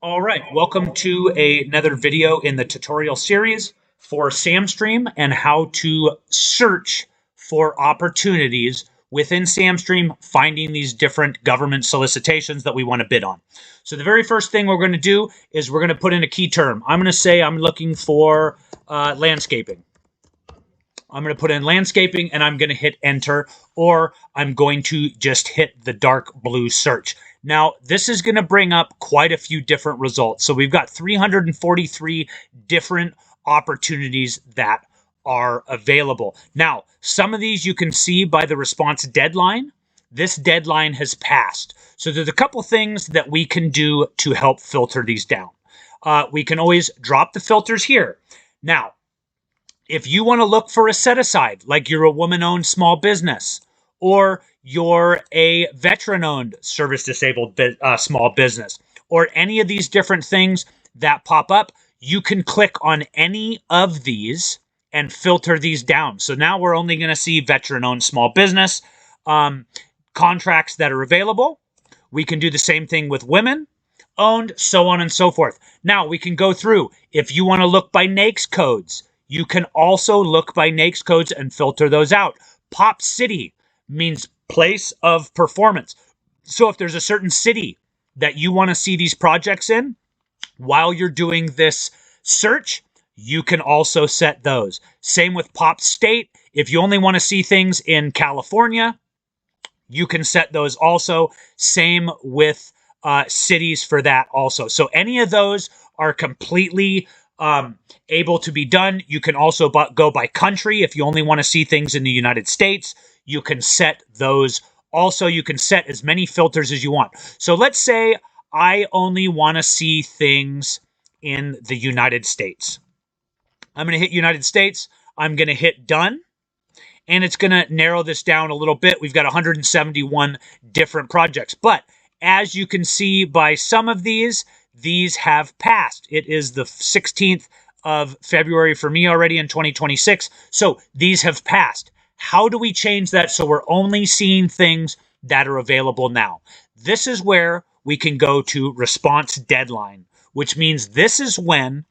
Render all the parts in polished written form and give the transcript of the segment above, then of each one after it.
All right, welcome to another video in the tutorial series for SAMstream and how to search for opportunities within SAMstream, finding these different government solicitations that we want to bid on. So the very first thing we're going to do is we're going to put in a key term. I'm going to say I'm looking for landscaping. I'm going to put in landscaping and I'm going to hit enter, or I'm going to just hit the dark blue search. Now, this is going to bring up quite a few different results. So we've got 343 different opportunities that are available. Now, some of these you can see by the response deadline. This deadline has passed. So there's a couple things that we can do to help filter these down. We can always drop the filters here. Now, if you want to look for a set-aside, like you're a woman-owned small business, or you're a veteran-owned service-disabled small business, or any of these different things that pop up, you can click on any of these and filter these down. So now we're only going to see veteran-owned small business contracts that are available. We can do the same thing with women-owned, so on and so forth. Now, we can go through. If you want to look by NAICS codes, you can also look by NAICS codes and filter those out. Pop city means place of performance. So if there's a certain city that you want to see these projects in, while you're doing this search, you can also set those. Same with pop state. If you only want to see things in California, you can set those also. Same with cities for that also. So any of those are completely able to be done. You can also go by country. If you only want to see things in the United States, you can set those. Also, you can set as many filters as you want. So let's say I only want to see things in the United States. I'm going to hit United States. I'm going to hit done. And it's going to narrow this down a little bit. We've got 171 different projects. But as you can see by some of these have passed. It is the 16th of February for me already in 2026. So these have passed. How do we change that so we're only seeing things that are available now? This is where we can go to response deadline, which means this is when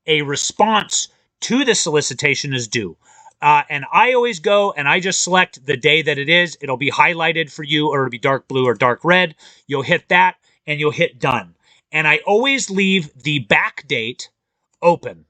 a response to the solicitation is due. And I always go and I just select the day that it is. It'll be highlighted for you, or it'll be dark blue or dark red. You'll hit that and you'll hit done. And I always leave the back date open.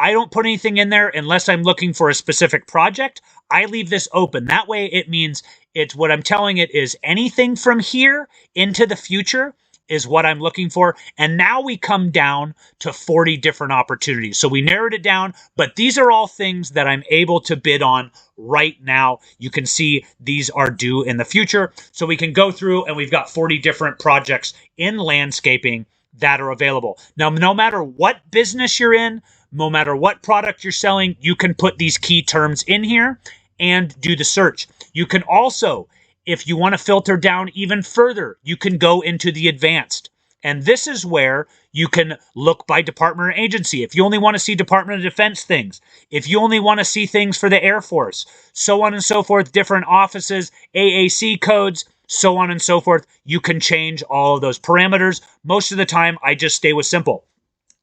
I don't put anything in there unless I'm looking for a specific project. I leave this open. That way it means it's what I'm telling it is anything from here into the future is what I'm looking for. And now we come down to 40 different opportunities. So we narrowed it down, but these are all things that I'm able to bid on right now. You can see these are due in the future. So we can go through and we've got 40 different projects in landscaping that are available. Now, no matter what business you're in, no matter what product you're selling, you can put these key terms in here and do the search. You can also, if you want to filter down even further, you can go into the advanced. And this is where you can look by department or agency. If you only want to see Department of Defense things, if you only want to see things for the Air Force, so on and so forth, different offices, AAC codes, so on and so forth, you can change all of those parameters. Most of the time, I just stay with simple.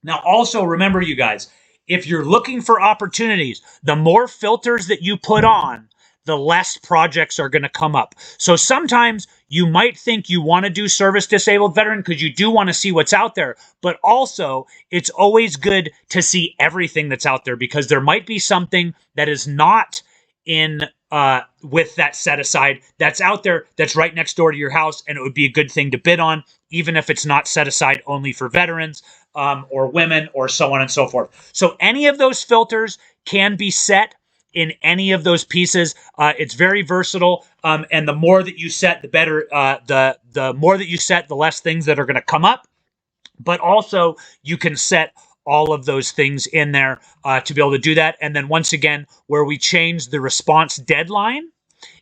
Now, also remember, you guys, if you're looking for opportunities, the more filters that you put on, the less projects are going to come up. So sometimes you might think you want to do service disabled veteran because you do want to see what's out there, but also it's always good to see everything that's out there because there might be something that is not in with that set aside that's out there that's right next door to your house, and it would be a good thing to bid on, even if it's not set aside only for veterans or women or so on and so forth. So any of those filters can be set in any of those pieces. It's very versatile, and the more that you set, the better. The more that you set, the less things that are going to come up. But also, you can set all of those things in there to be able to do that. And then once again, where we change the response deadline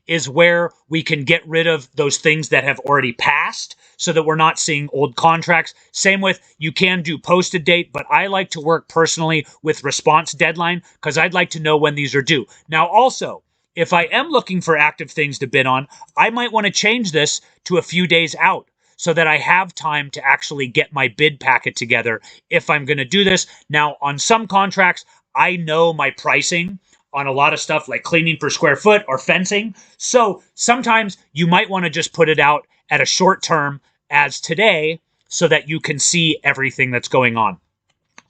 is where we can get rid of those things that have already passed so that we're not seeing old contracts. Same with, you can do posted date, but I like to work personally with response deadline because I'd like to know when these are due. Now also, if I am looking for active things to bid on, I might want to change this to a few days out. so that I have time to actually get my bid packet together if I'm going to do this. Now, on some contracts, I know my pricing on a lot of stuff like cleaning per square foot or fencing. So sometimes you might want to just put it out at a short term as today so that you can see everything that's going on.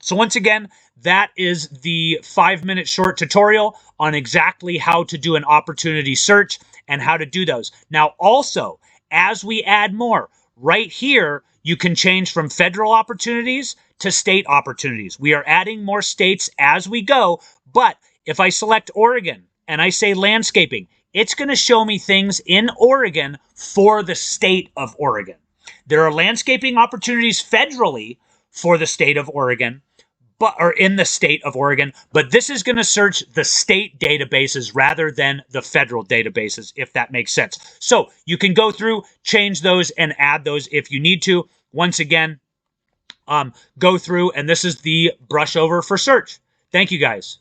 So once again, that is the 5-minute short tutorial on exactly how to do an opportunity search and how to do those. Now, also, as we add more, right here, you can change from federal opportunities to state opportunities. We are adding more states as we go, but if I select Oregon and I say landscaping, it's going to show me things in Oregon for the state of Oregon. There are landscaping opportunities federally for the state of Oregon, or in the state of Oregon, but this is going to search the state databases rather than the federal databases, if that makes sense. So you can go through, change those, and add those if you need to. Once again, go through, and this is the brush over for search. Thank you, guys.